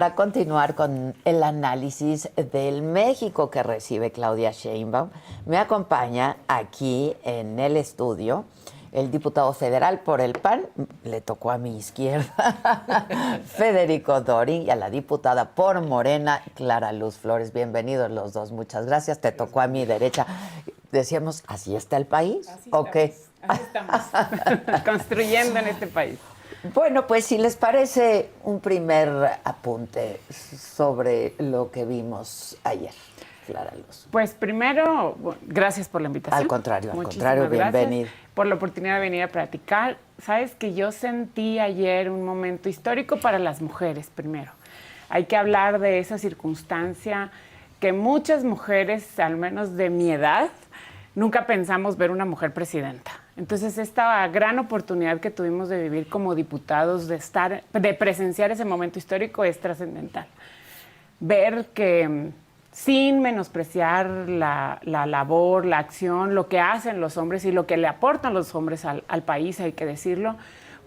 Para continuar con el análisis del México que recibe Claudia Sheinbaum, me acompaña aquí en el estudio el diputado federal por el PAN, le tocó a mi izquierda, Federico Dorin, y a la diputada por Morena, Clara Luz Flores. Bienvenidos los dos, muchas gracias. Te tocó a mi derecha. Decíamos, ¿así está el país? ¿O qué? Así estamos, construyendo en este país. Bueno, pues si les parece un primer apunte sobre lo que vimos ayer, Clara Luz. Pues primero, gracias por la invitación. Al contrario, bienvenido. Por la oportunidad de venir a platicar. Sabes que yo sentí ayer un momento histórico para las mujeres, primero. Hay que hablar de esa circunstancia que muchas mujeres, al menos de mi edad, nunca pensamos ver una mujer presidenta. Entonces, esta gran oportunidad que tuvimos de vivir como diputados, de presenciar ese momento histórico, es trascendental. Ver que, sin menospreciar la labor, la acción, lo que hacen los hombres y lo que le aportan los hombres al país, hay que decirlo,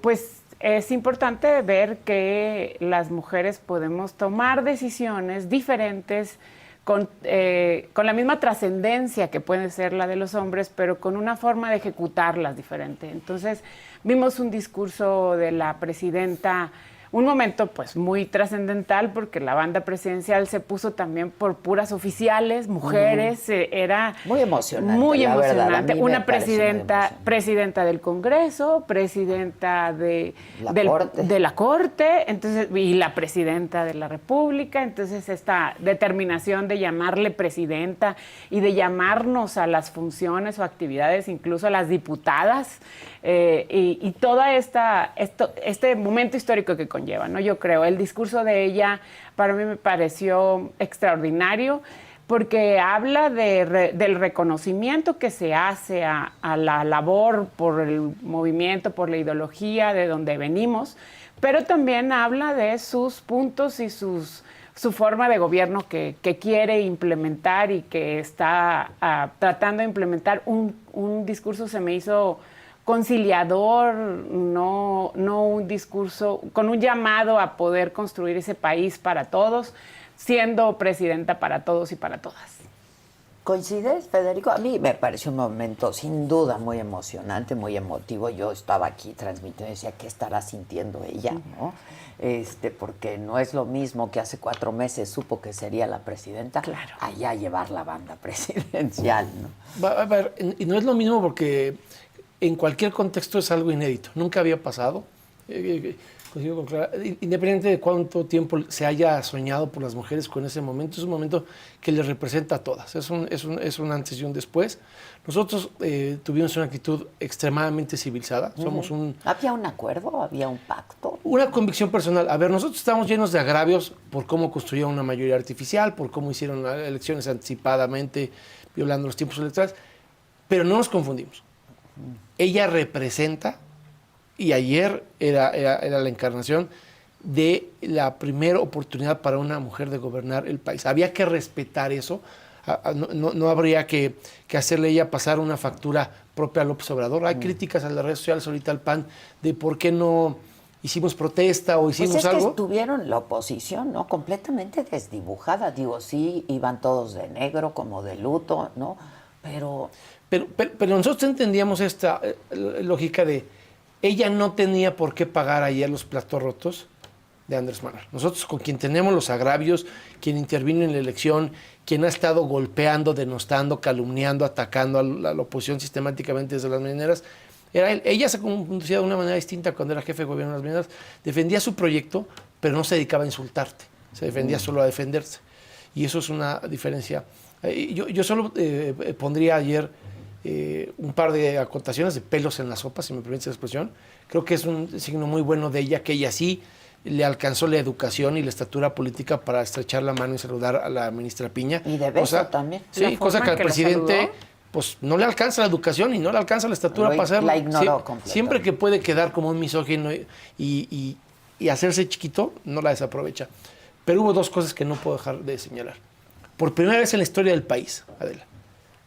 pues es importante ver que las mujeres podemos tomar decisiones diferentes, con la misma trascendencia que puede ser la de los hombres, pero con una forma de ejecutarlas diferente. Entonces, vimos un discurso de la presidenta, un momento pues muy trascendental, porque la banda presidencial se puso también por puras oficiales, mujeres, era muy emocionante. Muy emocionante. Verdad, una presidenta del Congreso, presidenta de la Corte, entonces, y la presidenta de la República. Entonces, esta determinación de llamarle presidenta y de llamarnos a las funciones o actividades, incluso a las diputadas, y toda este momento histórico que conlleva, ¿no? Yo creo, el discurso de ella para mí me pareció extraordinario, porque habla del reconocimiento que se hace a la labor por el movimiento, por la ideología de donde venimos, pero también habla de sus puntos y su forma de gobierno que quiere implementar y que está tratando de implementar. Un discurso se me hizo conciliador, no un discurso con un llamado a poder construir ese país para todos, siendo presidenta para todos y para todas. ¿Coincides, Federico? A mí me pareció un momento sin duda muy emocionante, muy emotivo. Yo estaba aquí transmitiendo y decía, ¿qué estará sintiendo ella? ¿No? Porque no es lo mismo que hace 4 meses supo que sería la presidenta, claro, allá llevar la banda presidencial, ¿no? A ver, y no es lo mismo porque en cualquier contexto es algo inédito, nunca había pasado. Independiente de cuánto tiempo se haya soñado por las mujeres con ese momento, es un momento que les representa a todas, es un antes y un después. Nosotros tuvimos una actitud extremadamente civilizada. ¿Había un acuerdo? ¿Había un pacto? Una convicción personal. A ver, nosotros estamos llenos de agravios por cómo construyeron una mayoría artificial, por cómo hicieron elecciones anticipadamente, violando los tiempos electorales, pero no nos confundimos. Ella representa, y ayer era la encarnación de la primera oportunidad para una mujer de gobernar el país. Había que respetar eso. No habría que hacerle ella pasar una factura propia a López Obrador. Hay críticas en las redes sociales ahorita al PAN de por qué no hicimos protesta o hicimos pues es algo. Que estuvieron la oposición, ¿no? Completamente desdibujada. Digo, sí, iban todos de negro, como de luto, ¿no? Pero nosotros entendíamos esta lógica de ella no tenía por qué pagar ayer los platos rotos de Andrés Manuel. Nosotros, con quien tenemos los agravios, quien intervino en la elección, quien ha estado golpeando, denostando, calumniando, atacando a la oposición sistemáticamente desde las mañaneras, era él. Ella se conducía de una manera distinta cuando era jefe de gobierno de las mañaneras. Defendía su proyecto, pero no se dedicaba a insultarte. Se defendía solo a defenderse. Y eso es una diferencia. Yo solo pondría ayer un par de acotaciones de pelos en la sopa, si me permite la expresión. Creo que es un signo muy bueno de ella, que ella sí le alcanzó la educación y la estatura política para estrechar la mano y saludar a la ministra Piña. Y de beso también. Sí, cosa que al presidente pues no le alcanza la educación y no le alcanza la estatura para hacerlo. La ignoró completamente. Siempre que puede quedar como un misógino y hacerse chiquito, no la desaprovecha. Pero hubo 2 cosas que no puedo dejar de señalar. Por primera vez en la historia del país, Adela,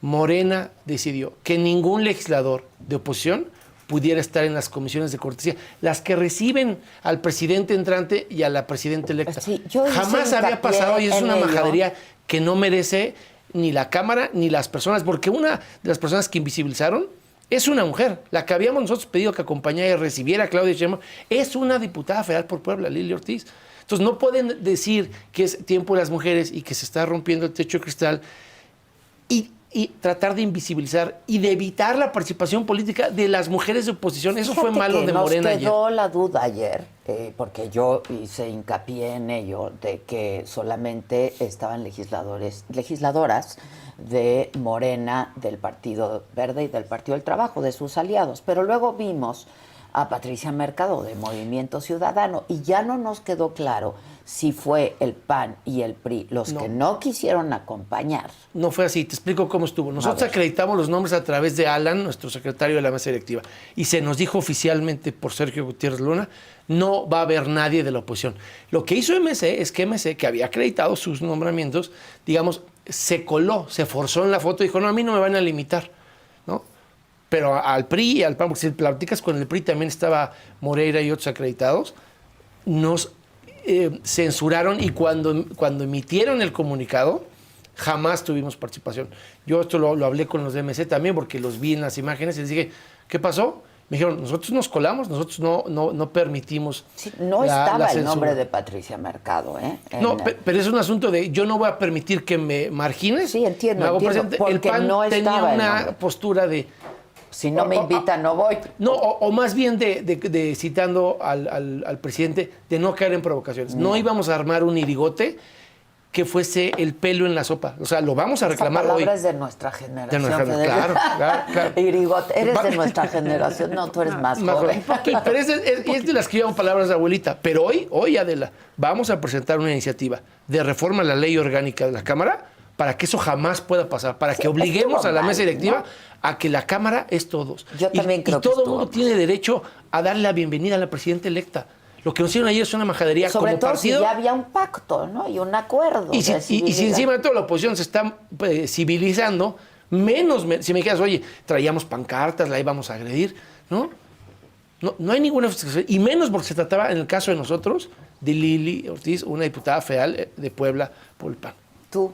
Morena decidió que ningún legislador de oposición pudiera estar en las comisiones de cortesía, las que reciben al presidente entrante y a la presidenta electa. Sí, yo hice jamás había hincapié pasado y es en una ello. majadería que no merece ni la Cámara ni las personas, porque una de las personas que invisibilizaron es una mujer. La que habíamos nosotros pedido que acompañara y recibiera a Claudia Sheinbaum es una diputada federal por Puebla, Lili Ortiz. Entonces no pueden decir que es tiempo de las mujeres y que se está rompiendo el techo de cristal y tratar de invisibilizar y de evitar la participación política de las mujeres de oposición. Eso fue Fíjate malo que de Morena nos quedó ayer. la duda ayer, porque yo hice hincapié en ello, de que solamente estaban legisladoras de Morena, del Partido Verde y del Partido del Trabajo, de sus aliados. Pero luego vimos a Patricia Mercado de Movimiento Ciudadano y ya no nos quedó claro si fue el PAN y el PRI los que no quisieron acompañar. No fue así, te explico cómo estuvo. Nosotros acreditamos los nombres a través de Alan, nuestro secretario de la mesa directiva, y se nos dijo oficialmente por Sergio Gutiérrez Luna, no va a haber nadie de la oposición. Lo que hizo MC es que MC, que había acreditado sus nombramientos, digamos, se coló, se forzó en la foto y dijo, no, a mí no me van a limitar, ¿no? Pero al PRI y al PAN, porque si platicas con el PRI también estaba Moreira y otros acreditados, nos censuraron y cuando emitieron el comunicado, jamás tuvimos participación. Yo esto lo hablé con los de MC también, porque los vi en las imágenes y les dije, ¿qué pasó? Me dijeron, nosotros nos colamos, nosotros no permitimos. Sí, no estaba el nombre de Patricia Mercado, ¿eh? No, pero es un asunto de yo no voy a permitir que me margines. Sí, entiendo, me hago entiendo, presente. porque El PAN no tenía estaba el una nombre. postura de... Si no me invitan, no voy. No, o más bien de citando al presidente, de no caer en provocaciones. No íbamos a armar un irigote que fuese el pelo en la sopa. O sea, lo vamos a reclamar Esa hoy. palabra es de nuestra generación. De nuestra generación, claro. Irigote, eres de nuestra generación. No, tú eres más joven. Pero es de las que llevan palabras de abuelita. Pero hoy, Adela, vamos a presentar una iniciativa de reforma a la ley orgánica de la Cámara para que eso jamás pueda pasar, para que obliguemos a la mesa directiva a que la Cámara es todos. Yo también creo que todo el estuvo mundo tiene derecho a darle la bienvenida a la presidenta electa. Lo que nos hicieron ayer es una majadería Sobre como todo partido. si ya había un pacto, ¿no? Y un acuerdo. Y si encima de todo la oposición se está civilizando, si me dijeras, oye, traíamos pancartas, la íbamos a agredir, ¿no? No hay ninguna frustración, y menos porque se trataba, en el caso de nosotros, de Lili Ortiz, una diputada federal de Puebla por el PAN. ¿Tú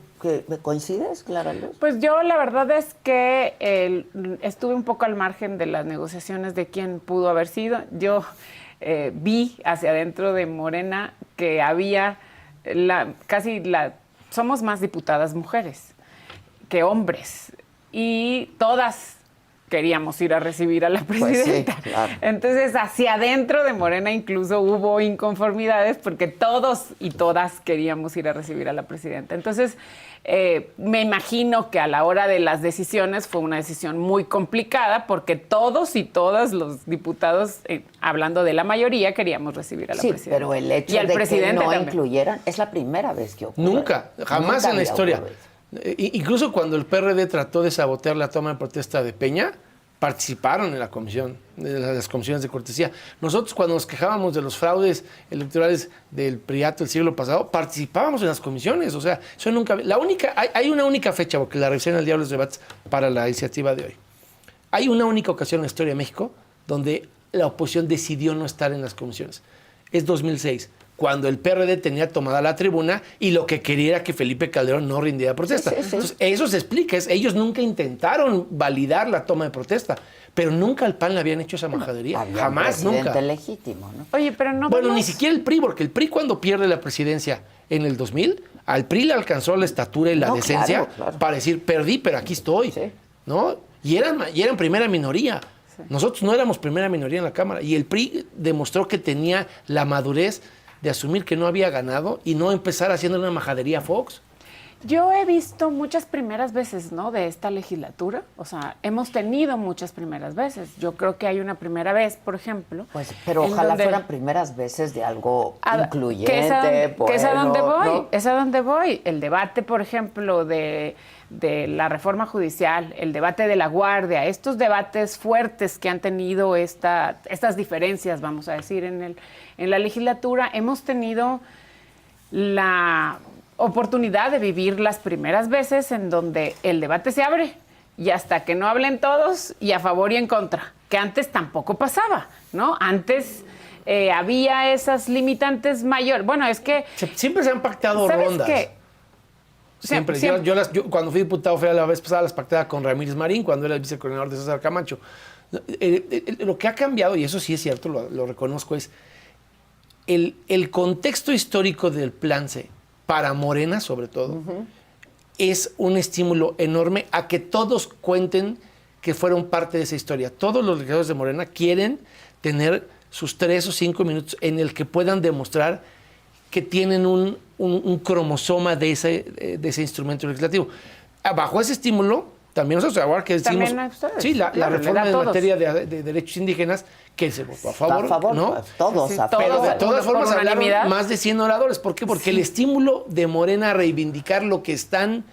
coincides, Clara Luz? Pues yo la verdad es que estuve un poco al margen de las negociaciones de quién pudo haber sido. Yo vi hacia adentro de Morena que había somos más diputadas mujeres que hombres y todas queríamos ir a recibir a la presidenta. Pues sí, claro. Entonces, hacia adentro de Morena incluso hubo inconformidades porque todos y todas queríamos ir a recibir a la presidenta. Entonces, me imagino que a la hora de las decisiones fue una decisión muy complicada porque todos y todas los diputados, hablando de la mayoría, queríamos recibir a la presidenta. Sí, pero el hecho y al de que presidente no también. incluyeran es la primera vez que ocurre. Nunca, jamás en la había historia. ocurrido. Incluso cuando el PRD trató de sabotear la toma de protesta de Peña, participaron en la comisión, de las comisiones de cortesía. Nosotros, cuando nos quejábamos de los fraudes electorales del PRIATO el siglo pasado, participábamos en las comisiones. O sea, eso nunca... Hay una única fecha, porque la revisé en el Diario de los Debates para la iniciativa de hoy. Hay una única ocasión en la historia de México donde la oposición decidió no estar en las comisiones. Es 2006. Cuando el PRD tenía tomada la tribuna y lo que quería era que Felipe Calderón no rindiera protesta. Sí. Entonces, eso se explica. Ellos nunca intentaron validar la toma de protesta, pero nunca al PAN le habían hecho esa majadería. Había Jamás, un presidente nunca. legítimo, ¿no? Oye, pero no Bueno, vemos- ni siquiera el PRI, porque el PRI cuando pierde la presidencia en el 2000, al PRI le alcanzó la estatura y la No, decencia claro. para decir, perdí, pero aquí estoy. Sí. ¿No? Y eran primera minoría. Nosotros no éramos primera minoría en la Cámara. Y el PRI demostró que tenía la madurez de asumir que no había ganado y no empezar haciendo una majadería a Fox. Yo he visto muchas primeras veces, ¿no?, de esta legislatura. O sea, hemos tenido muchas primeras veces. Yo creo que hay una primera vez, por ejemplo. Pues, pero en ojalá donde- fueran primeras veces de algo incluyente, que es a donde bueno, voy, ¿no? es a donde voy. El debate, por ejemplo, de la reforma judicial, el debate de la guardia, estos debates fuertes que han tenido estas diferencias, vamos a decir, en la legislatura, hemos tenido la oportunidad de vivir las primeras veces en donde el debate se abre y hasta que no hablen todos y a favor y en contra, que antes tampoco pasaba, ¿no? Antes había esas limitantes mayores. Bueno, es que... Siempre se han pactado ¿sabes rondas. qué? Siempre. Siempre. Yo cuando fui diputado fui a la vez pasada las pactadas con Ramírez Marín, cuando era el vicecoordinador de César Camacho. Lo que ha cambiado, y eso sí es cierto, lo reconozco, es el contexto histórico del Plan C, para Morena sobre todo, es un estímulo enorme a que todos cuenten que fueron parte de esa historia. Todos los legisladores de Morena quieren tener sus 3 o 5 minutos en el que puedan demostrar que tienen un cromosoma de ese instrumento legislativo. Bajo ese estímulo, también nosotros ahora que decimos... También ustedes, sí, la claro, reforma le da a en todos. materia de derechos indígenas, que se votó a favor, Está a favor, ¿no? pues, todos Sí, a todos. Pero favor. de todas por formas unanimidad. hablaron más de 100 oradores. ¿Por qué? Porque el estímulo de Morena a reivindicar lo que están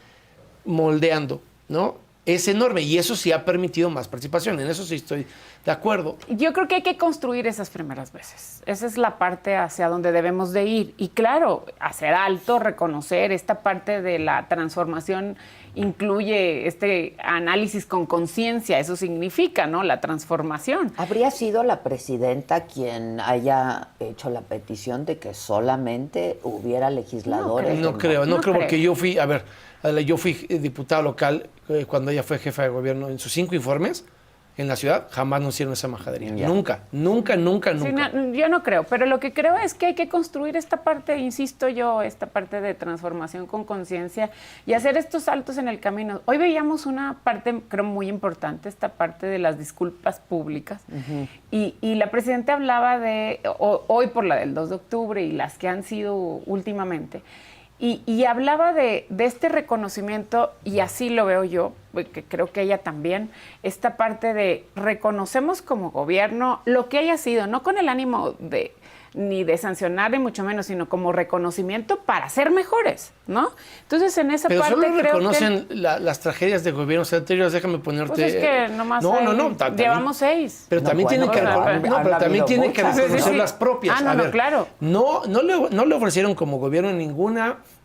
moldeando, ¿no? Es enorme y eso sí ha permitido más participación. En eso sí estoy de acuerdo. Yo creo que hay que construir esas primeras veces. Esa es la parte hacia donde debemos de ir. Y claro, hacer alto, reconocer esta parte de la transformación incluye este análisis con conciencia. Eso significa, ¿no? La transformación. ¿Habría sido la presidenta quien haya hecho la petición de que solamente hubiera legisladores? No creo No porque creo. yo fui, a ver, yo fui diputado local cuando ella fue jefa de gobierno. En sus 5 informes en la ciudad jamás nos hicieron esa majadería. Ya. Nunca. Sí, yo no creo, pero lo que creo es que hay que construir esta parte, insisto yo, esta parte de transformación con conciencia y hacer estos saltos en el camino. Hoy veíamos una parte, creo, muy importante, esta parte de las disculpas públicas. Y la presidenta hablaba de, hoy por la del 2 de octubre y las que han sido últimamente, y hablaba de este reconocimiento, y así lo veo yo, que creo que ella también, esta parte de reconocemos como gobierno lo que haya sido, no con el ánimo de ni de sancionar ni mucho menos, sino como reconocimiento para ser mejores, ¿no? Entonces en esa Pero parte solo creo reconocen las tragedias de gobiernos anteriores. Déjame ponerte... pues es que nomás llevamos 6. Pero también bueno, tienen que, pero pero también tienen que muchas. reconocer Sí. las propias. Ah, no, A no, ver, claro. No le ofrecieron como gobierno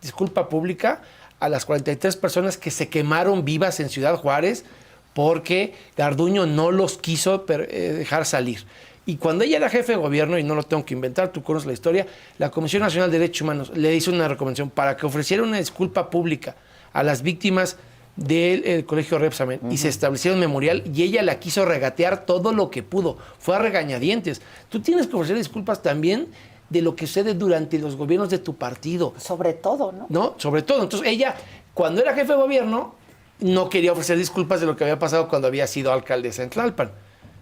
disculpa pública a las 43 personas que se quemaron vivas en Ciudad Juárez porque Garduño no los quiso dejar salir. Y cuando ella era jefe de gobierno, y no lo tengo que inventar, tú conoces la historia, la Comisión Nacional de Derechos Humanos le hizo una recomendación para que ofreciera una disculpa pública a las víctimas del Colegio Repsamen y se establecieron memorial y ella la quiso regatear todo lo que pudo. Fue a regañadientes. Tú tienes que ofrecer disculpas también de lo que sucede durante los gobiernos de tu partido. Sobre todo, ¿no? ¿No? Sobre todo. Entonces ella, cuando era jefe de gobierno, no quería ofrecer disculpas de lo que había pasado cuando había sido alcaldesa en Tlalpan.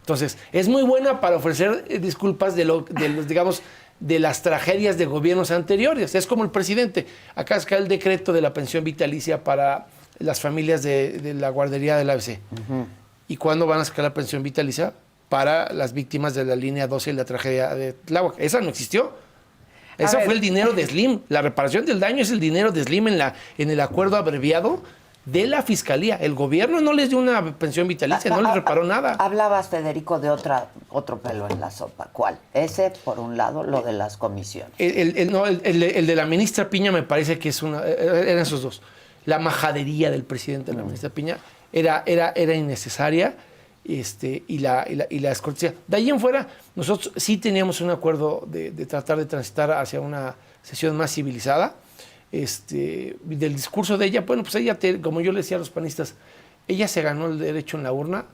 Entonces, es muy buena para ofrecer disculpas de los, digamos, de las tragedias de gobiernos anteriores. Es como el presidente. Acá está el decreto de la pensión vitalicia para las familias de la guardería del ABC. ¿Y cuándo van a sacar la pensión vitalicia para las víctimas de la línea 12 y la tragedia de Tláhuac? Esa no existió. Esa fue el dinero de Slim. La reparación del daño es el dinero de Slim en el acuerdo abreviado de la Fiscalía. El gobierno no les dio una pensión vitalicia, no les reparó nada. Hablabas, Federico, de otro pelo en la sopa. ¿Cuál? Ese, por un lado, lo de las comisiones. El de la ministra Piña me parece que eran esos dos. La majadería del presidente de la ministra Piña era innecesaria y la descortesía. De ahí en fuera, nosotros sí teníamos un acuerdo de tratar de transitar hacia una sesión más civilizada. Del discurso de ella, bueno, pues ella, como yo le decía a los panistas, ella se ganó el derecho en la urna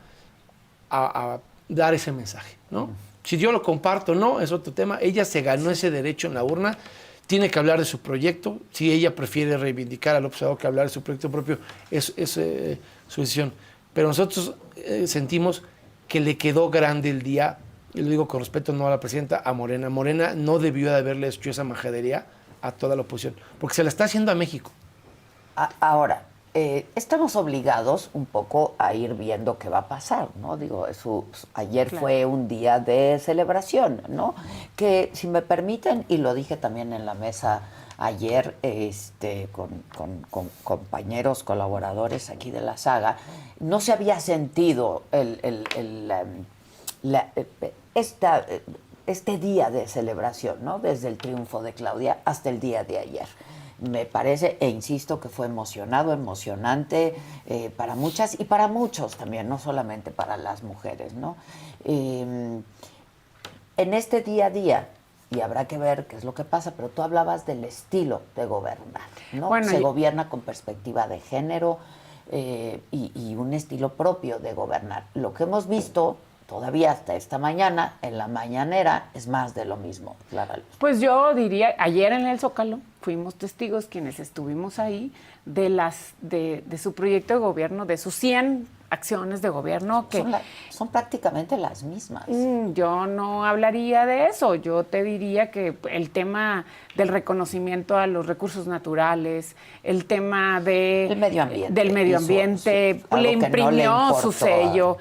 a dar ese mensaje, ¿no? Si yo lo comparto o no, es otro tema. Ella se ganó ese derecho en la urna, tiene que hablar de su proyecto. Si ella prefiere reivindicar al observador que hablar de su proyecto propio, es su decisión. Pero nosotros sentimos que le quedó grande el día, y lo digo con respeto no a la presidenta, a Morena. Morena no debió de haberle hecho esa majadería a toda la oposición, porque se la está haciendo a México. Ahora, estamos obligados un poco a ir viendo qué va a pasar, ¿no? Digo, ayer fue un día de celebración, ¿no? Que, si me permiten, y lo dije también en la mesa ayer con compañeros, colaboradores aquí de la saga, no se había sentido este día de celebración, ¿no? Desde el triunfo de Claudia hasta el día de ayer. me parece, e insisto, que fue emocionante para muchas y para muchos también, no solamente para las mujeres, ¿no? En este día a día, y habrá que ver qué es lo que pasa, pero tú hablabas del estilo de gobernar, ¿no? Bueno, se gobierna con perspectiva de género y un estilo propio de gobernar. Lo que hemos visto todavía hasta esta mañana, en la mañanera, es más de lo mismo, Clara Luz. Pues yo diría, ayer en el Zócalo fuimos testigos quienes estuvimos ahí de su proyecto de gobierno, de sus 100 acciones de gobierno que son prácticamente las mismas. Yo no hablaría de eso. Yo te diría que el tema del reconocimiento a los recursos naturales, el tema del medio ambiente, le imprimió su sello,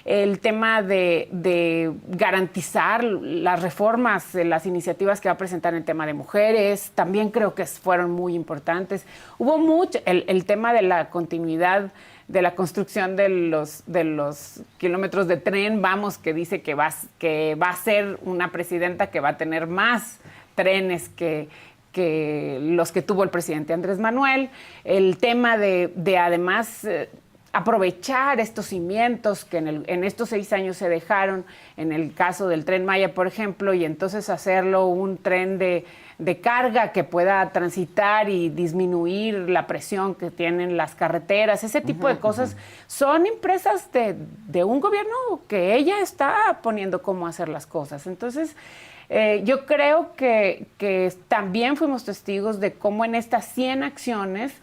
el tema de garantizar las reformas, las iniciativas que va a presentar en el tema de mujeres, también creo que fueron muy importantes. Hubo mucho, el tema de la continuidad de la construcción de los kilómetros de tren, que dice que va a ser una presidenta que va a tener más trenes que los que tuvo el presidente Andrés Manuel, el tema de además aprovechar estos cimientos que en estos 6 años se dejaron, en el caso del Tren Maya, por ejemplo, y entonces hacerlo un tren de carga que pueda transitar y disminuir la presión que tienen las carreteras, ese tipo de cosas, son impresas de un gobierno que ella está poniendo cómo hacer las cosas. Entonces, yo creo que también fuimos testigos de cómo en estas 100 acciones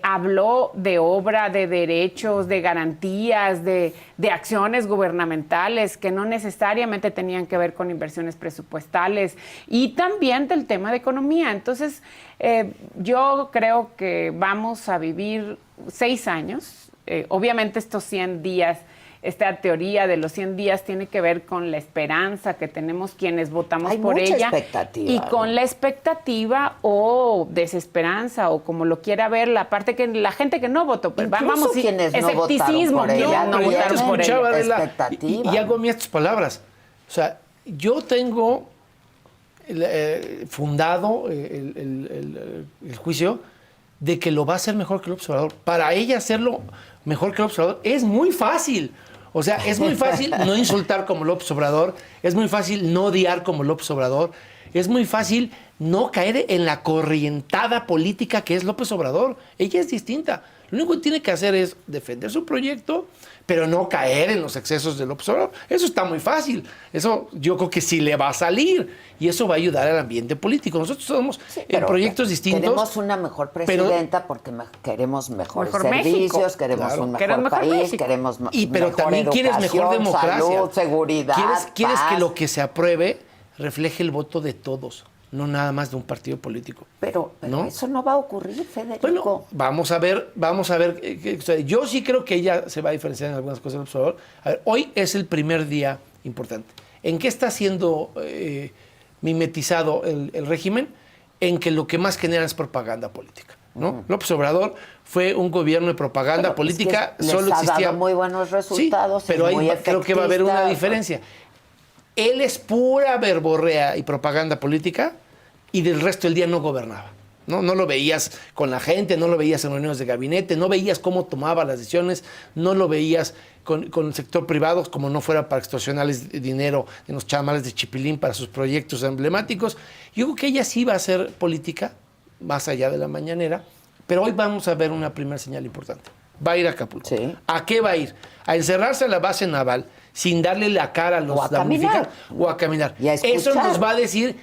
habló de obra, de derechos, de garantías, de acciones gubernamentales que no necesariamente tenían que ver con inversiones presupuestales y también del tema de economía. Entonces, yo creo que vamos a vivir 6 años. Obviamente estos 100 días, esta teoría de los 100 días tiene que ver con la esperanza que tenemos quienes votamos por ella. Y con la expectativa o desesperanza o como lo quiera ver la parte que la gente que no votó. Pues, vamos, quienes escepticismo, no votaron por ella. Y hago mías tus palabras. O sea, yo tengo fundado el juicio de que lo va a hacer mejor que el observador. Para ella hacerlo mejor que el observador es muy fácil. O sea, es muy fácil no insultar como López Obrador, es muy fácil no odiar como López Obrador, es muy fácil no caer en la corrientada política que es López Obrador. Ella es distinta. Lo único que tiene que hacer es defender su proyecto, pero no caer en los excesos de López Obrador. Eso está muy fácil. Eso yo creo que sí le va a salir y eso va a ayudar al ambiente político. Nosotros somos en proyectos distintos. Queremos una mejor presidenta porque queremos mejores servicios, México. Queremos un mejor país, México. Queremos pero mejor también quieres mejor democracia. Salud, seguridad, quieres paz. que lo que se apruebe refleje el voto de todos, no nada más de un partido político. Pero ¿no? Eso no va a ocurrir, Federico. Bueno, vamos a ver. Yo sí creo que ella se va a diferenciar en algunas cosas del observador. A ver, hoy es el primer día importante. ¿En qué está siendo mimetizado el régimen? En que lo que más genera es propaganda política, ¿no? López Obrador fue un gobierno de propaganda política, es que solo les existía. ha dado muy buenos resultados, sí, pero ahí creo que va a haber una diferencia. Él es pura verborrea y propaganda política y del resto del día no gobernaba. No lo veías con la gente, no lo veías en reuniones de gabinete, no veías cómo tomaba las decisiones, no lo veías con el sector privado, como no fuera para extorsionarles dinero en los chamales de Chipilín para sus proyectos emblemáticos. Yo creo que ella sí va a hacer política, más allá de la mañanera, pero hoy vamos a ver una primera señal importante. Va a ir a Acapulco. Sí. ¿A qué va a ir? A encerrarse a la base naval sin darle la cara a los damnificados o a caminar. Eso nos va a decir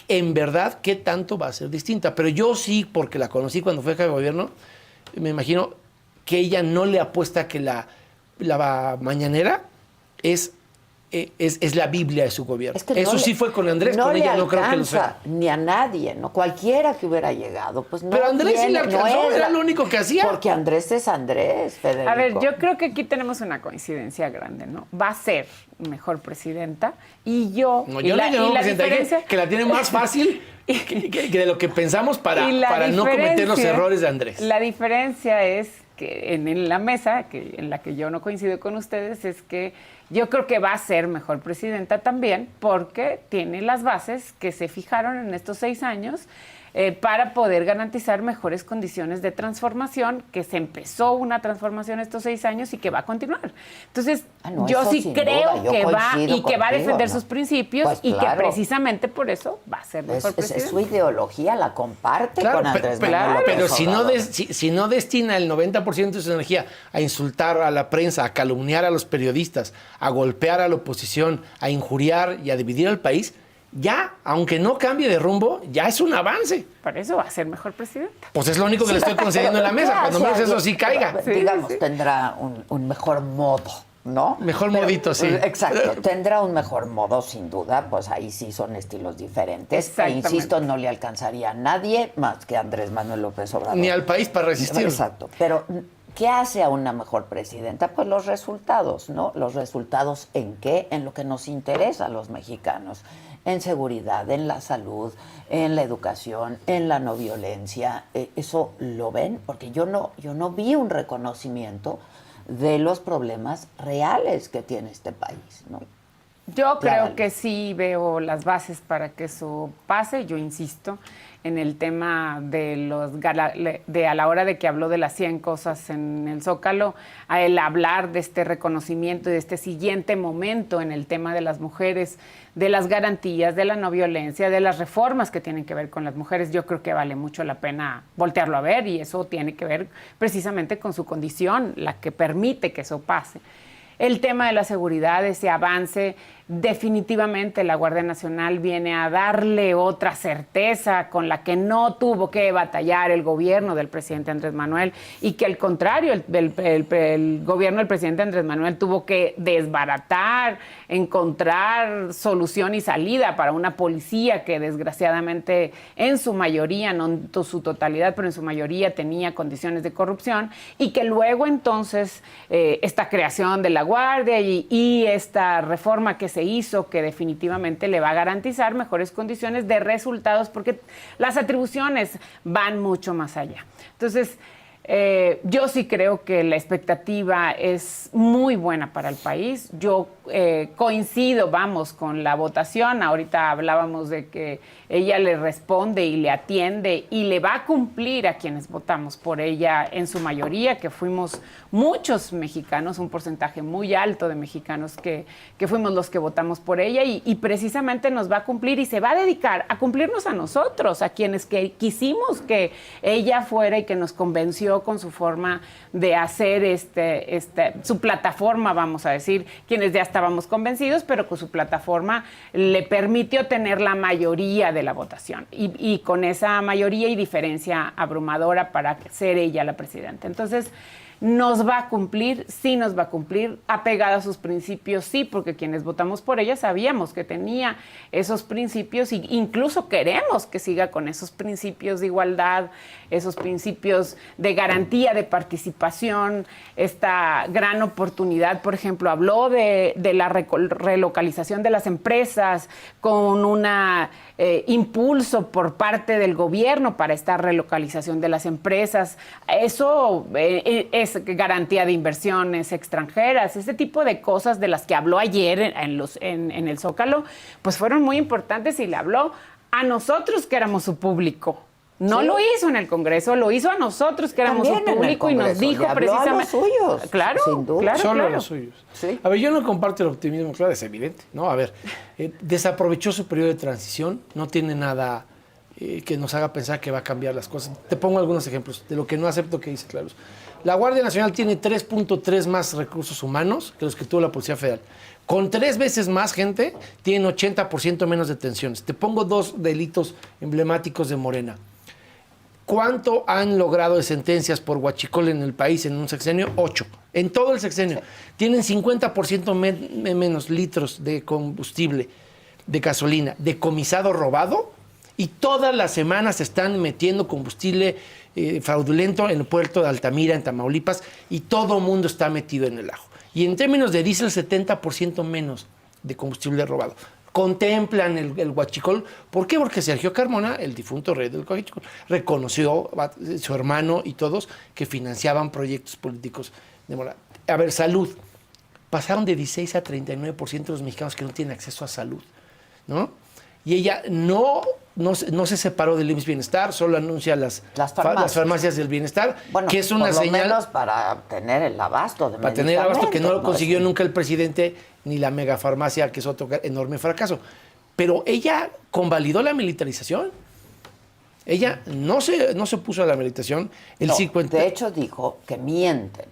en verdad qué tanto va a ser distinta. Pero yo sí, porque la conocí cuando fue jefa de gobierno, me imagino que ella no le apuesta a que la mañanera es la Biblia de su gobierno. Eso sí fue con Andrés, con ella no creo que lo sea. Ni a nadie, ¿no? Cualquiera que hubiera llegado, pues no. Pero Andrés sí le alcanzó, era lo único que hacía. Porque Andrés es Andrés, Federico. A ver, yo creo que aquí tenemos una coincidencia grande, ¿no? Va a ser mejor presidenta y yo... No, yo la diferencia que la tiene más fácil que de lo que pensamos para no cometer los errores de Andrés. La diferencia es que en la mesa, en la que yo no coincido con ustedes, es que yo creo que va a ser mejor presidenta también porque tiene las bases que se fijaron en estos 6 años para poder garantizar mejores condiciones de transformación, que se empezó una transformación estos 6 años y que va a continuar. Entonces, yo sí creo que va y que va a defender sus principios, pues, y claro, que precisamente por eso va a ser mejor presidente. Es su ideología, la comparte con Andrés Manuel López Pero Obrador. si no destina el 90% de su energía a insultar a la prensa, a calumniar a los periodistas, a golpear a la oposición, a injuriar y a dividir al país, ya, aunque no cambie de rumbo, ya es un avance. Por eso va a ser mejor presidente. Pues es lo único que le estoy concediendo en la mesa. Cuando menos eso sí caiga. Digamos, tendrá un mejor modo, ¿no? Mejor modito, sí. Exacto, tendrá un mejor modo, sin duda, pues ahí sí son estilos diferentes. E insisto, no le alcanzaría a nadie más que a Andrés Manuel López Obrador. Ni al país para resistir. Exacto, pero ¿qué hace a una mejor presidenta? Pues los resultados, ¿no? ¿Los resultados en qué? En lo que nos interesa a los mexicanos. En seguridad, en la salud, en la educación, en la no violencia. ¿Eso lo ven? Porque yo no vi un reconocimiento de los problemas reales que tiene este país, ¿no? Yo creo que sí veo las bases para que eso pase. Yo insisto en el tema de a la hora de que habló de las 100 cosas en el Zócalo, a el hablar de este reconocimiento y de este siguiente momento en el tema de las mujeres, de las garantías, de la no violencia, de las reformas que tienen que ver con las mujeres, yo creo que vale mucho la pena voltearlo a ver, y eso tiene que ver precisamente con su condición, la que permite que eso pase. El tema de la seguridad, ese avance, definitivamente la Guardia Nacional viene a darle otra certeza con la que no tuvo que batallar el gobierno del presidente Andrés Manuel, y que al contrario, el gobierno del presidente Andrés Manuel tuvo que desbaratar, encontrar solución y salida para una policía que desgraciadamente en su mayoría, no en su totalidad, pero en su mayoría tenía condiciones de corrupción, y que luego entonces esta creación de la Guardia y esta reforma que se hizo, que definitivamente le va a garantizar mejores condiciones de resultados, porque las atribuciones van mucho más allá. Entonces, yo sí creo que la expectativa es muy buena para el país. Yo coincido, con la votación. Ahorita hablábamos de que ella le responde y le atiende y le va a cumplir a quienes votamos por ella en su mayoría, que fuimos muchos mexicanos, un porcentaje muy alto de mexicanos que fuimos los que votamos por ella, y precisamente nos va a cumplir y se va a dedicar a cumplirnos a nosotros, a quienes que quisimos que ella fuera y que nos convenció con su forma de hacer su plataforma, vamos a decir, quienes ya estábamos convencidos, pero con su plataforma le permitió tener la mayoría de la votación, y con esa mayoría y diferencia abrumadora para ser ella la presidenta. Entonces, nos va a cumplir, sí nos va a cumplir, apegada a sus principios, sí, porque quienes votamos por ella sabíamos que tenía esos principios, e incluso queremos que siga con esos principios de igualdad, esos principios de garantía de participación, esta gran oportunidad. Por ejemplo, habló de la relocalización de las empresas con un impulso por parte del gobierno para esta relocalización de las empresas. Eso es garantía de inversiones extranjeras. Ese tipo de cosas de las que habló ayer en el Zócalo, pues fueron muy importantes, y le habló a nosotros que éramos su público. No lo hizo en el Congreso, lo hizo a nosotros que éramos su público, y nos dijo precisamente a los suyos, claro, sin duda. claro, Solo claro. a los suyos. Sí. A ver, yo no comparto el optimismo, claro, es evidente, ¿no? A ver, desaprovechó su periodo de transición, no tiene nada que nos haga pensar que va a cambiar las cosas. Te pongo algunos ejemplos de lo que no acepto que dice Claros. La Guardia Nacional tiene 3.3 más recursos humanos que los que tuvo la Policía Federal. Con 3 veces más gente, tienen 80% menos detenciones. Te pongo 2 delitos emblemáticos de Morena. ¿Cuánto han logrado de sentencias por huachicol en el país en un sexenio? 8. En todo el sexenio. Tienen 50% menos litros de combustible, de gasolina, decomisado robado, y todas las semanas se están metiendo combustible fraudulento en el puerto de Altamira, en Tamaulipas, y todo el mundo está metido en el ajo. Y en términos de diésel, 70% menos de combustible robado. Contemplan el huachicol. ¿Por qué? Porque Sergio Carmona, el difunto rey del huachicol, reconoció a su hermano y todos que financiaban proyectos políticos de Morena. A ver, salud. Pasaron de 16 a 39% de los mexicanos que no tienen acceso a salud, ¿no? Y ella no no se separó del IMSS Bienestar, solo anuncia las farmacias del bienestar, bueno, que es una por lo señal menos para tener el abasto de para tener abasto, que no lo consiguió Sí. nunca el presidente ni la megafarmacia, que es otro enorme fracaso. Pero ella convalidó la militarización. Ella no se puso a la militarización. De hecho, dijo que mienten,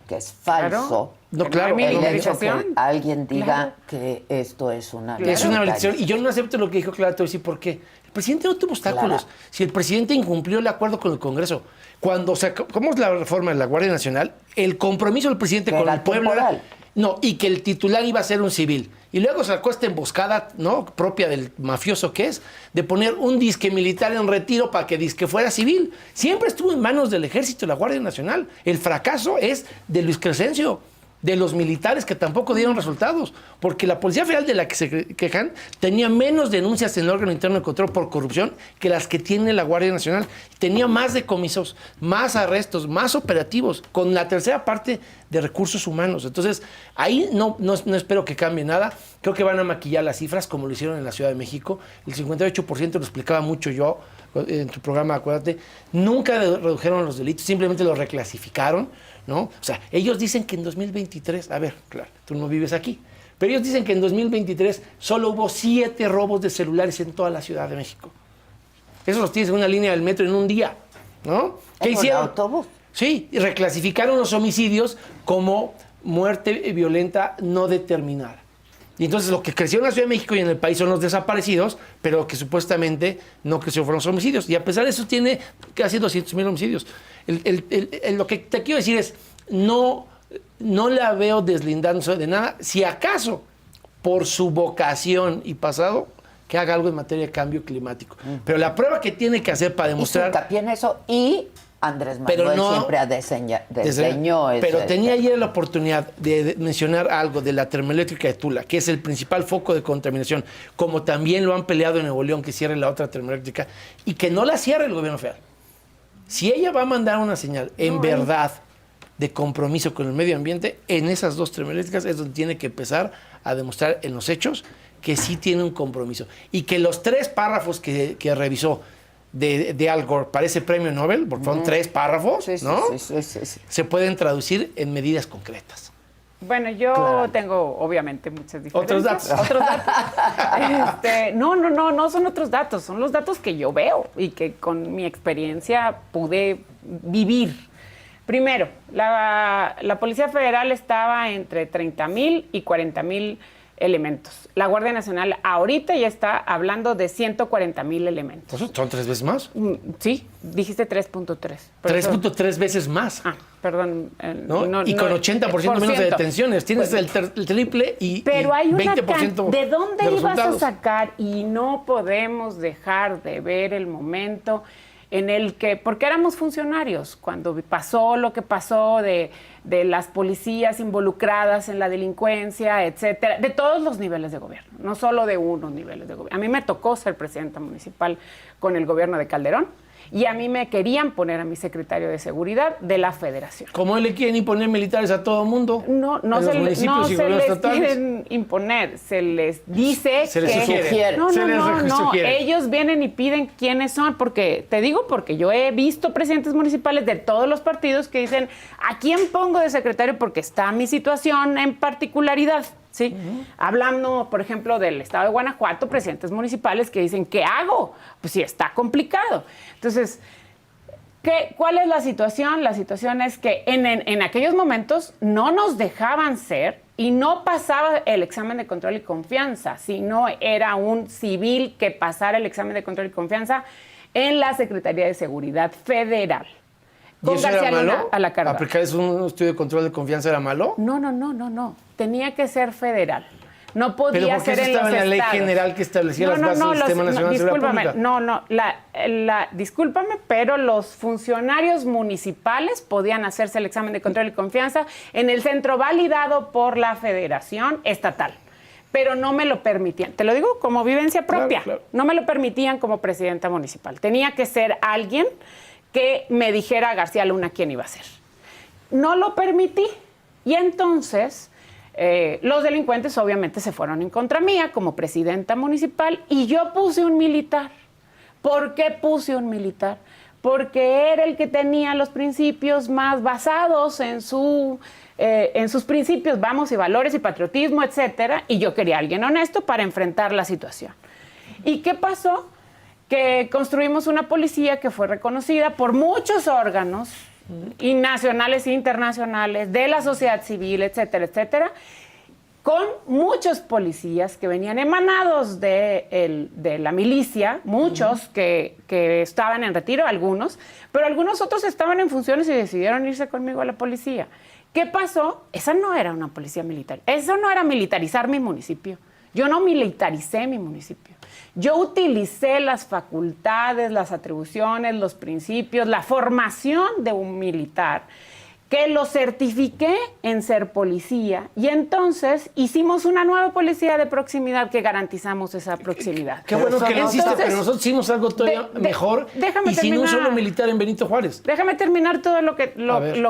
que es falso. No, claro. El hecho que militarización. alguien diga que esto es una Es una militarización. Y yo no acepto lo que dijo Clara, te voy a decir por qué. El presidente no tuvo obstáculos. Clara. Si el presidente incumplió el acuerdo con el Congreso, cuando sacamos la reforma de la Guardia Nacional, el compromiso del presidente Que con era el pueblo temporal. era... No, y que el titular iba a ser un civil. Y luego sacó esta emboscada, ¿no?, propia del mafioso que es, de poner un disque militar en retiro para que disque fuera civil. Siempre estuvo en manos del Ejército y la Guardia Nacional. El fracaso es de Luis Crescencio, de los militares que tampoco dieron resultados, porque la Policía Federal de la que se quejan tenía menos denuncias en el órgano interno de control por corrupción que las que tiene la Guardia Nacional. Tenía más decomisos, más arrestos, más operativos, con la tercera parte de recursos humanos. Entonces, ahí no espero que cambie nada. Creo que van a maquillar las cifras como lo hicieron en la Ciudad de México. El 58% lo explicaba mucho yo en tu programa, acuérdate. Nunca redujeron los delitos, simplemente los reclasificaron, ¿no? O sea, ellos dicen que en 2023, a ver, claro, tú no vives aquí, pero ellos dicen que en 2023 solo hubo 7 robos de celulares en toda la Ciudad de México. Eso los tienes en una línea del metro en un día, ¿no? ¿Qué hicieron? Autobús. Sí, y reclasificaron los homicidios como muerte violenta no determinada. Y entonces lo que creció en la Ciudad de México y en el país son los desaparecidos, pero lo que supuestamente no creció fueron los homicidios. Y a pesar de eso tiene casi 200,000 homicidios. Lo que te quiero decir es, no la veo deslindándose de nada. Si acaso, por su vocación y pasado, que haga algo en materia de cambio climático. Pero la prueba que tiene que hacer para demostrar... Hizo hincapié en eso y Andrés Manuel siempre ha desdeñó ese... Pero tenía ayer la oportunidad de mencionar algo de la termoeléctrica de Tula, que es el principal foco de contaminación, como también lo han peleado en Nuevo León, que cierre la otra termoeléctrica, y que no la cierre el gobierno federal. Si ella va a mandar una señal, verdad, de compromiso con el medio ambiente, en esas 2 termoeléctricas es donde tiene que empezar a demostrar en los hechos que sí tiene un compromiso. Y que los 3 párrafos que revisó de Al Gore para ese premio Nobel, porque fueron 3 párrafos, ¿no? Sí. Se pueden traducir en medidas concretas. Bueno, yo tengo obviamente muchas diferencias. Otros datos. No son otros datos, son los datos que yo veo y que con mi experiencia pude vivir. Primero, la Policía Federal estaba entre 30,000 y 40,000 elementos. La Guardia Nacional ahorita ya está hablando de 140,000 elementos. ¿Son 3 veces más? Sí, dijiste 3.3. 3.3 veces más. Perdón. ¿No? Y con 80% menos de detenciones. Tienes pues, el triple y pero hay 20% ¿de dónde de ibas resultados. a sacar? Y no podemos dejar de ver el momento en el que, porque éramos funcionarios, cuando pasó lo que pasó de las policías involucradas en la delincuencia, etcétera, de todos los niveles de gobierno, no solo de unos niveles de gobierno. A mí me tocó ser presidenta municipal con el gobierno de Calderón y a mí me querían poner a mi secretario de seguridad de la Federación. ¿Cómo le quieren imponer militares a todo el mundo? No se les quieren imponer, se les dice se les que... sugiere. No, ellos vienen y piden quiénes son, porque yo he visto presidentes municipales de todos los partidos que dicen, ¿a quién pongo de secretario? Porque está mi situación en particularidad, ¿sí? Hablando, por ejemplo, del estado de Guanajuato, presidentes municipales que dicen, ¿qué hago? Pues sí, está complicado. Entonces, ¿cuál es la situación? La situación es que en aquellos momentos no nos dejaban ser y no pasaba el examen de control y confianza, sino era un civil que pasara el examen de control y confianza en la Secretaría de Seguridad Federal. ¿Y eso era malo? A la carga. ¿Aplicar un estudio de control de confianza era malo? No. Tenía que ser federal. No podía ser en los estados. ¿Pero por qué eso estaba en la ley general que establecía las bases del Sistema Nacional de Seguridad Pública? Discúlpame, pero los funcionarios municipales podían hacerse el examen de control y confianza en el centro validado por la Federación Estatal. Pero no me lo permitían. Te lo digo como vivencia propia. Claro. No me lo permitían como presidenta municipal. Tenía que ser alguien que me dijera a García Luna quién iba a ser. No lo permití. Y entonces los delincuentes obviamente se fueron en contra mía como presidenta municipal y yo puse un militar ¿Por qué puse un militar? Porque era el que tenía los principios más basados en sus principios, vamos, y valores y patriotismo, etcétera, y yo quería a alguien honesto para enfrentar la situación. ¿Y qué pasó? Que construimos una policía que fue reconocida por muchos órganos, y nacionales e internacionales, de la sociedad civil, etcétera, etcétera, con muchos policías que venían emanados de la milicia, muchos que estaban en retiro, algunos, pero algunos otros estaban en funciones y decidieron irse conmigo a la policía. ¿Qué pasó? Esa no era una policía militar, eso no era militarizar mi municipio. Yo no militaricé mi municipio. Yo utilicé las facultades, las atribuciones, los principios, la formación de un militar, que lo certifiqué en ser policía, y entonces hicimos una nueva policía de proximidad que garantizamos esa proximidad. Qué bueno que lo hiciste, pero nosotros hicimos algo todavía mejor déjame y sin un terminar. solo militar en Benito Juárez. Déjame terminar todo lo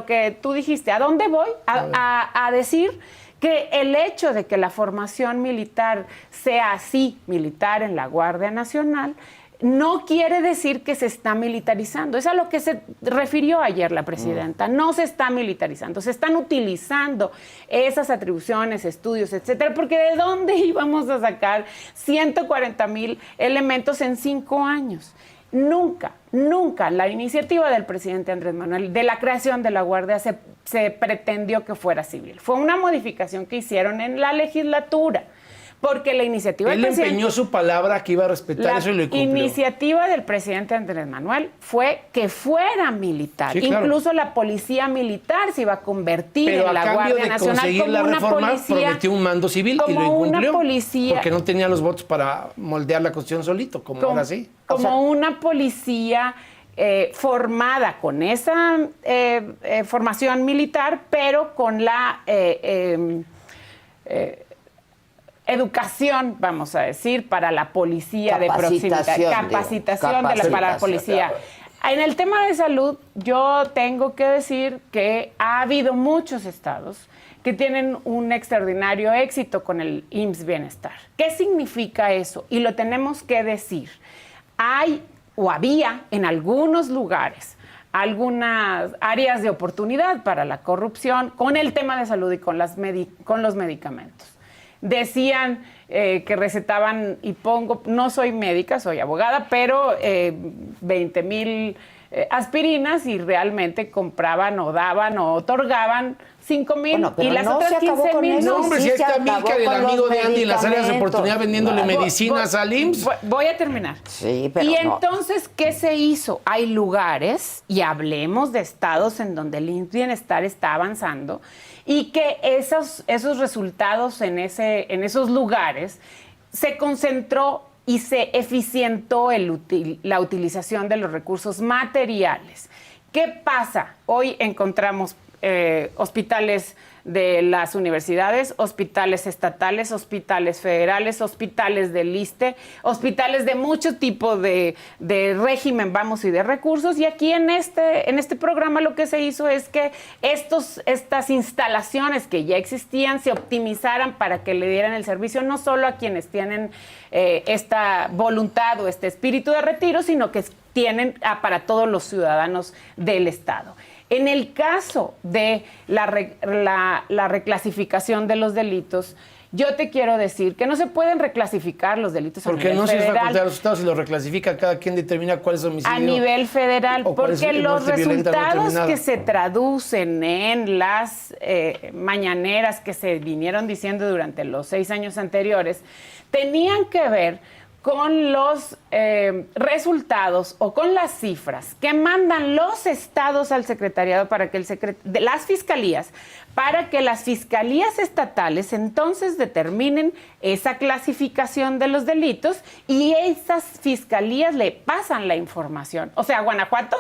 que tú dijiste. ¿A dónde voy? A decir que el hecho de que la formación militar sea así, militar en la Guardia Nacional, no quiere decir que se está militarizando. Es a lo que se refirió ayer la presidenta. No se está militarizando, se están utilizando esas atribuciones, estudios, etcétera, porque ¿de dónde íbamos a sacar 140,000 elementos en 5 años? Nunca, nunca la iniciativa del presidente Andrés Manuel de la creación de la Guardia se pretendió que fuera civil. Fue una modificación que hicieron en la legislatura. Porque la iniciativa del presidente... Él empeñó su palabra que iba a respetar eso y lo cumplió. La iniciativa del presidente Andrés Manuel fue que fuera militar. Sí, claro. Incluso la policía militar se iba a convertir en la Guardia Nacional como la una reforma, policía. Prometió un mando civil y lo incumplió. Una policía, porque no tenía los votos para moldear la Constitución solito, como ahora sí. Como una policía formada con esa formación militar, pero con la... educación, vamos a decir, para la policía de proximidad. Capacitación para la policía. En el tema de salud, yo tengo que decir que ha habido muchos estados que tienen un extraordinario éxito con el IMSS Bienestar. ¿Qué significa eso? Y lo tenemos que decir. Hay o había en algunos lugares algunas áreas de oportunidad para la corrupción con el tema de salud y con los medicamentos. Decían que recetaban, y no soy médica, soy abogada, pero 20,000 aspirinas, y realmente compraban o daban o otorgaban 5,000 y las otras 15,000. No, hombre, si está Milka, el amigo de Andy en las áreas de oportunidad vendiéndole medicinas al IMSS. Voy a terminar. Sí, pero y entonces, ¿qué se hizo? Hay lugares, y hablemos de estados en donde el IMSS Bienestar está avanzando, y que esos resultados en esos lugares se concentró y se eficientó la utilización de los recursos materiales. ¿Qué pasa? Hoy encontramos hospitales de las universidades, hospitales estatales, hospitales federales, hospitales del ISSSTE, hospitales de mucho tipo de régimen, vamos, y de recursos. Y aquí en este programa lo que se hizo es que estas instalaciones que ya existían se optimizaran para que le dieran el servicio no solo a quienes tienen esta voluntad o este espíritu de retiro, sino que tienen para todos los ciudadanos del Estado. En el caso de la reclasificación de los delitos, yo te quiero decir que no se pueden reclasificar los delitos a nivel federal. Porque no se es facultad de los estados y lo reclasifica, cada quien determina cuál es homicidio. A nivel federal, porque los resultados que se traducen en las mañaneras que se vinieron diciendo durante los 6 años anteriores, tenían que ver con los resultados o con las cifras que mandan los estados al secretariado para que las fiscalías, para que las fiscalías estatales entonces determinen esa clasificación de los delitos, y esas fiscalías le pasan la información. O sea, Guanajuato,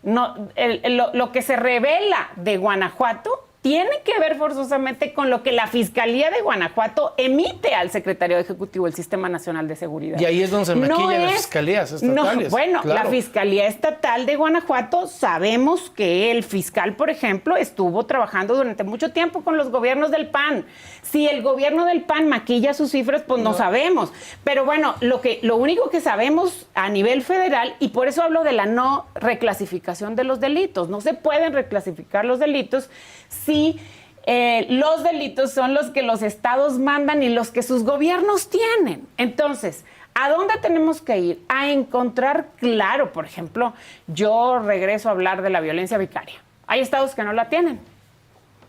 lo que se revela de Guanajuato tiene que ver forzosamente con lo que la Fiscalía de Guanajuato emite al Secretario Ejecutivo del Sistema Nacional de Seguridad. Y ahí es donde se maquillan las fiscalías estatales. Bueno, claro. La Fiscalía Estatal de Guanajuato, sabemos que el fiscal, por ejemplo, estuvo trabajando durante mucho tiempo con los gobiernos del PAN. Si el gobierno del PAN maquilla sus cifras, pues no sabemos. Pero bueno, lo único que sabemos a nivel federal, y por eso hablo de la no reclasificación de los delitos. No se pueden reclasificar los delitos si los delitos son los que los estados mandan y los que sus gobiernos tienen. Entonces, ¿a dónde tenemos que ir? A encontrar claro, por ejemplo, yo regreso a hablar de la violencia vicaria. Hay estados que no la tienen.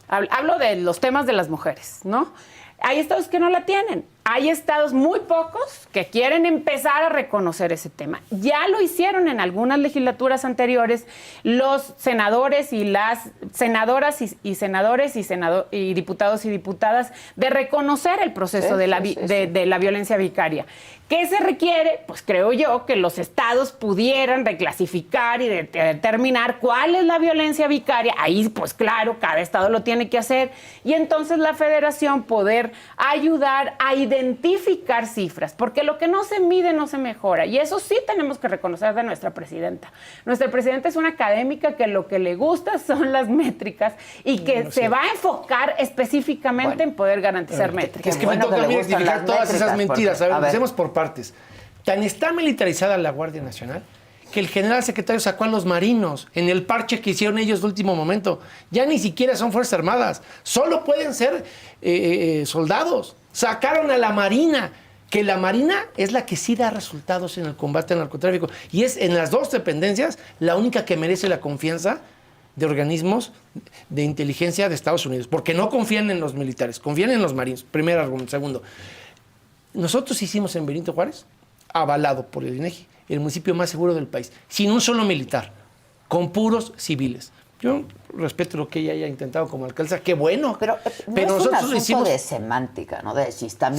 Hablo de los temas de las mujeres, ¿no? Hay estados que no la tienen. Hay estados muy pocos que quieren empezar a reconocer ese tema. Ya lo hicieron en algunas legislaturas anteriores los senadores y las senadoras y senadores y diputados y diputadas de reconocer el proceso de la violencia vicaria. ¿Qué se requiere? Pues creo yo que los estados pudieran reclasificar y determinar cuál es la violencia vicaria. Ahí, pues claro, cada estado lo tiene que hacer. Y entonces la federación poder ayudar a identificar cifras, porque lo que no se mide no se mejora. Y eso sí tenemos que reconocer de nuestra presidenta. Nuestra presidenta es una académica que lo que le gusta son las métricas y que se va a enfocar específicamente en poder garantizar métricas. Es que me toca identificar todas esas mentiras. A ver, empecemos por partes. Tan está militarizada la Guardia Nacional que el general secretario sacó a los marinos en el parche que hicieron ellos de último momento. Ya ni siquiera son Fuerzas Armadas, solo pueden ser soldados. Sacaron a la Marina, que la Marina es la que sí da resultados en el combate al narcotráfico. Y es en las dos dependencias la única que merece la confianza de organismos de inteligencia de Estados Unidos. Porque no confían en los militares, confían en los marinos. Primer argumento. Segundo, nosotros hicimos en Benito Juárez, avalado por el INEGI, el municipio más seguro del país, sin un solo militar, con puros civiles. Yo respeto lo que ella haya intentado como alcaldesa, qué bueno. Pero no es un asunto de semántica, ¿no? De si está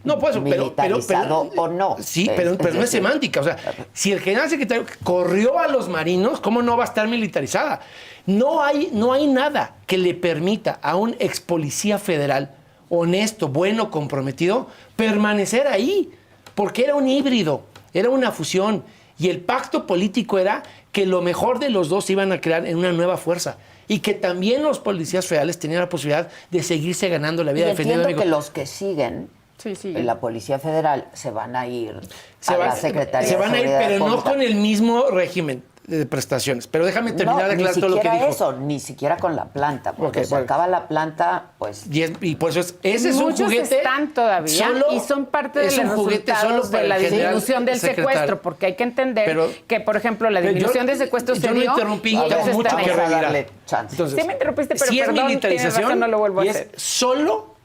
No, pues, militarizado o no. Sí, pero no es semántica. O sea, si el general secretario corrió a los marinos, ¿cómo no va a estar militarizada? No hay nada que le permita a un ex policía federal honesto, bueno, comprometido, permanecer ahí. Porque era un híbrido, era una fusión. Y el pacto político era que lo mejor de los dos se iban a crear en una nueva fuerza. Y que también los policías federales tenían la posibilidad de seguirse ganando la vida defendiendo a Entiendo que los que siguen en la Policía Federal se van a ir a la Secretaría de Seguridad. Se van a ir, pero no con el mismo régimen de prestaciones. Pero déjame terminar de aclarar todo lo que dijo. Eso, ni siquiera con la planta, porque se acaba la planta, pues... Y por eso ese es un juguete... Muchos están todavía y son parte de los resultados de la disminución del secuestro, porque hay que entender que, por ejemplo, la disminución del secuestro se dio... Yo no interrumpí, tengo mucho que revirar. Sí me interrumpiste, pero si perdón, es militarización, no lo vuelvo a y hacer. Es solo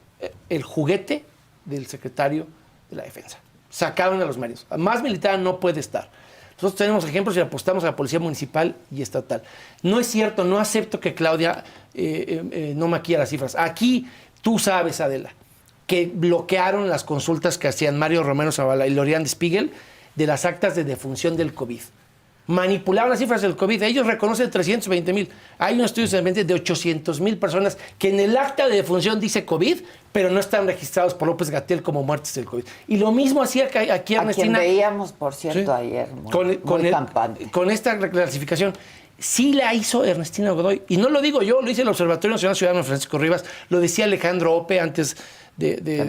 el juguete del secretario de la Defensa. Sacaron a los marinos. Más militar no puede estar. Nosotros tenemos ejemplos y apostamos a la policía municipal y estatal. No es cierto, no acepto que Claudia no maquilla las cifras. Aquí tú sabes, Adela, que bloquearon las consultas que hacían Mario Romero Zavala y Lorian Spiegel de las actas de defunción del COVID. Manipularon las cifras del COVID. Ellos reconocen 320,000. Hay un estudio de 800,000 personas que en el acta de defunción dice COVID, pero no están registrados por López-Gatell como muertes del COVID. Y lo mismo hacía aquí Ernestina. A quien veíamos, por cierto, ayer, muy campante. Con esta reclasificación. Sí la hizo Ernestina Godoy. Y no lo digo yo, lo dice el Observatorio Nacional Ciudadano Francisco Rivas, lo decía Alejandro Ope antes de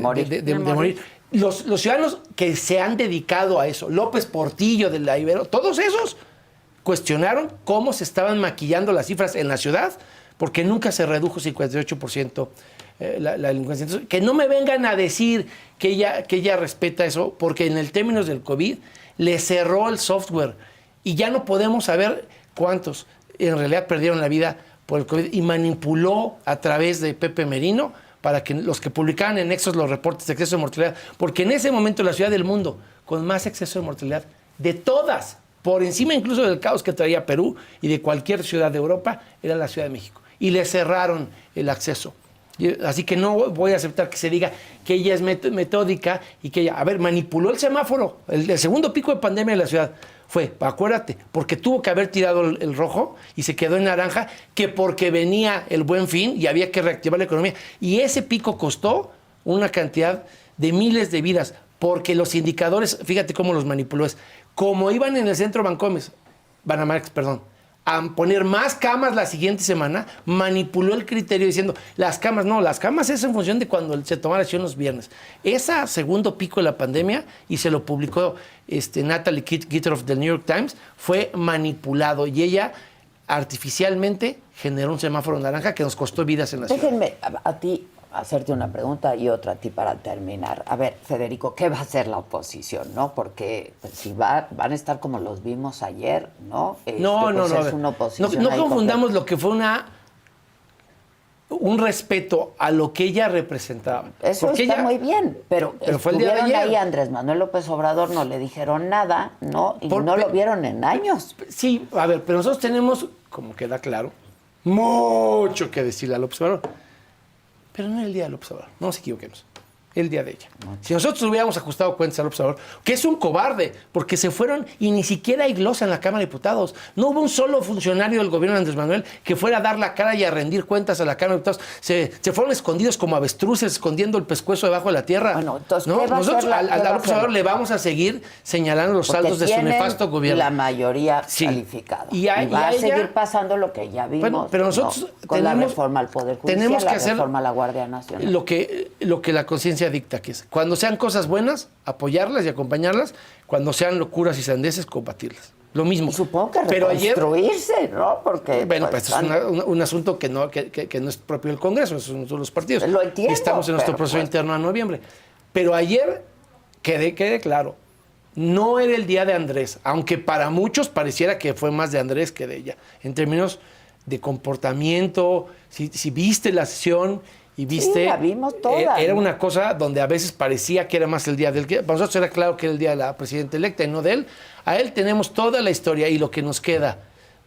morir. Los ciudadanos que se han dedicado a eso, López Portillo de la Ibero, todos esos cuestionaron cómo se estaban maquillando las cifras en la ciudad, porque nunca se redujo 58% la delincuencia. Entonces, que no me vengan a decir que ella respeta eso, porque en el términos del COVID le cerró el software y ya no podemos saber cuántos en realidad perdieron la vida por el COVID, y manipuló a través de Pepe Merino para que los que publicaban en Nexos los reportes de exceso de mortalidad, porque en ese momento la ciudad del mundo con más exceso de mortalidad de todas, por encima incluso del caos que traía Perú y de cualquier ciudad de Europa, era la Ciudad de México. Y le cerraron el acceso. Así que no voy a aceptar que se diga que ella es metódica y que ella, manipuló el semáforo. El segundo pico de pandemia de la ciudad fue, acuérdate, porque tuvo que haber tirado el rojo y se quedó en naranja, que porque venía el Buen Fin y había que reactivar la economía. Y ese pico costó una cantidad de miles de vidas, porque los indicadores, fíjate cómo los manipuló, es como iban en el centro Banamex, perdón, a poner más camas la siguiente semana, manipuló el criterio diciendo, las camas es en función de cuando se toma la acción los viernes. Ese segundo pico de la pandemia, y se lo publicó Natalie Gitterhoff del New York Times, fue manipulado y ella artificialmente generó un semáforo naranja que nos costó vidas en la ciudad. Déjenme a ti hacerte una pregunta y otra a ti para terminar. A ver, Federico, ¿qué va a hacer la oposición, no? Porque pues, si van a estar como los vimos ayer, ¿no? No. Es una oposición No confundamos lo que fue un respeto a lo que ella representaba. Eso porque está ella, muy bien, pero fue el día de ayer. Ahí a Andrés Manuel López Obrador, no le dijeron nada, ¿no? Y no lo vieron en años. Sí, a ver, pero nosotros tenemos, como queda claro, mucho que decirle a López Obrador. Pero no el día del López Obrador, no nos equivoquemos. El día de ella. Si nosotros hubiéramos ajustado cuentas al López Obrador, que es un cobarde, porque se fueron y ni siquiera hay glosa en la Cámara de Diputados. No hubo un solo funcionario del gobierno de Andrés Manuel que fuera a dar la cara y a rendir cuentas a la Cámara de Diputados. Se fueron escondidos como avestruces, escondiendo el pescuezo debajo de la tierra. Bueno, entonces, ¿no? ¿qué va a Nosotros hacer al López Obrador le vamos a seguir señalando los Porque saldos de su nefasto gobierno. La mayoría Sí. calificada. Y va a ella, seguir pasando lo que ya vimos. Bueno, pero nosotros con la tenemos- reforma al Poder Judicial, tenemos que la hacer reforma a la Guardia Nacional. lo que la conciencia dicta, que es cuando sean cosas buenas, apoyarlas y acompañarlas, cuando sean locuras y sandeces, combatirlas. Lo mismo. Y supongo que pero ayer, reconstruirse, ¿no? Porque bueno, pues, pues esto es un asunto que no es propio del Congreso, son los partidos. Lo entiendo, Y estamos en nuestro pero, proceso pues, interno a noviembre. Pero ayer, quede claro, no era el día de Andrés, aunque para muchos pareciera que fue más de Andrés que de ella, en términos de comportamiento, si viste la sesión y viste... Sí, la vimos toda. Era una cosa donde a veces parecía que era más el día del que... Para nosotros era claro que era el día de la presidenta electa y no de él. A él tenemos toda la historia y lo que nos queda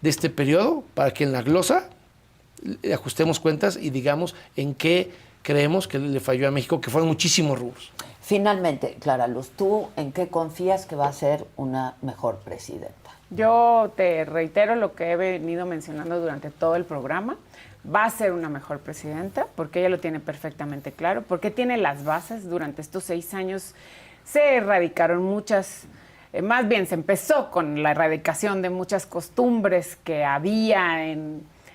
de este periodo para que en la glosa ajustemos cuentas y digamos en qué creemos que le falló a México, que fueron muchísimos rubros. Finalmente, Clara Luz, ¿tú en qué confías que va a ser una mejor presidenta? Yo te reitero lo que he venido mencionando durante todo el programa. Va a ser una mejor presidenta porque ella lo tiene perfectamente claro, porque tiene las bases. Durante estos 6 años se erradicaron muchas, más bien se empezó con la erradicación de muchas costumbres que había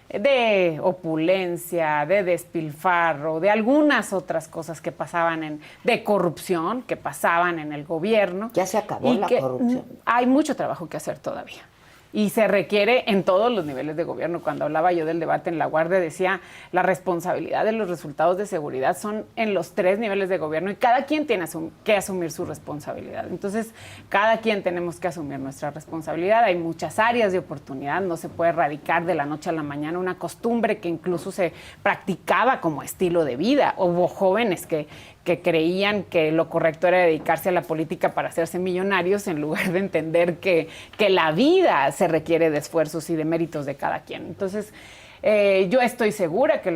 de opulencia, de despilfarro, de algunas otras cosas que pasaban de corrupción, que pasaban en el gobierno. ¿Ya se acabó la corrupción? Hay mucho trabajo que hacer todavía. Y se requiere en todos los niveles de gobierno. Cuando hablaba yo del debate en La Guardia, decía, la responsabilidad de los resultados de seguridad son en los 3 niveles de gobierno y cada quien tiene que asumir su responsabilidad. Entonces, cada quien tenemos que asumir nuestra responsabilidad. Hay muchas áreas de oportunidad, no se puede erradicar de la noche a la mañana una costumbre que incluso se practicaba como estilo de vida. Hubo jóvenes que creían que lo correcto era dedicarse a la política para hacerse millonarios en lugar de entender que la vida se requiere de esfuerzos y de méritos de cada quien. Entonces, yo estoy segura que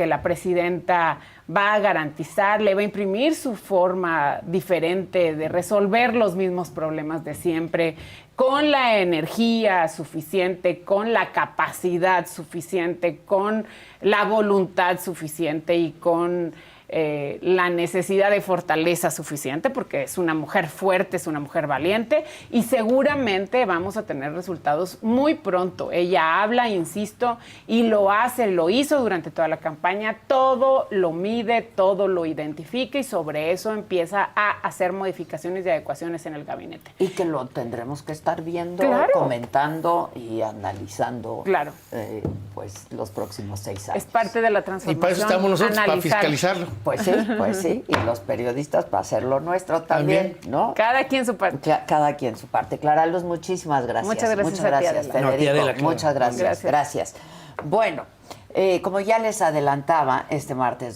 la presidenta va a garantizar, le va a imprimir su forma diferente de resolver los mismos problemas de siempre, con la energía suficiente, con la capacidad suficiente, con la voluntad suficiente y con la necesidad de fortaleza suficiente, porque es una mujer fuerte, es una mujer valiente y seguramente vamos a tener resultados muy pronto. Ella habla, insisto, y lo hace, lo hizo durante toda la campaña, todo lo mide, todo lo identifica y sobre eso empieza a hacer modificaciones y adecuaciones en el gabinete. Y que lo tendremos que estar viendo, Claro. comentando y analizando Claro. Pues los próximos 6 años. Es parte de la Y transformación. para eso estamos nosotros, para analizar. fiscalizarlo. Pues sí, y los periodistas para hacer lo nuestro también, ¿no? Cada quien su parte. Cada quien su parte. Clara Luz, muchísimas gracias. Muchas gracias Muchas a ti, gracias, Adela. No, a ti, Federico. Adela, claro. Muchas gracias. Gracias. Gracias. Bueno, como ya les adelantaba, este martes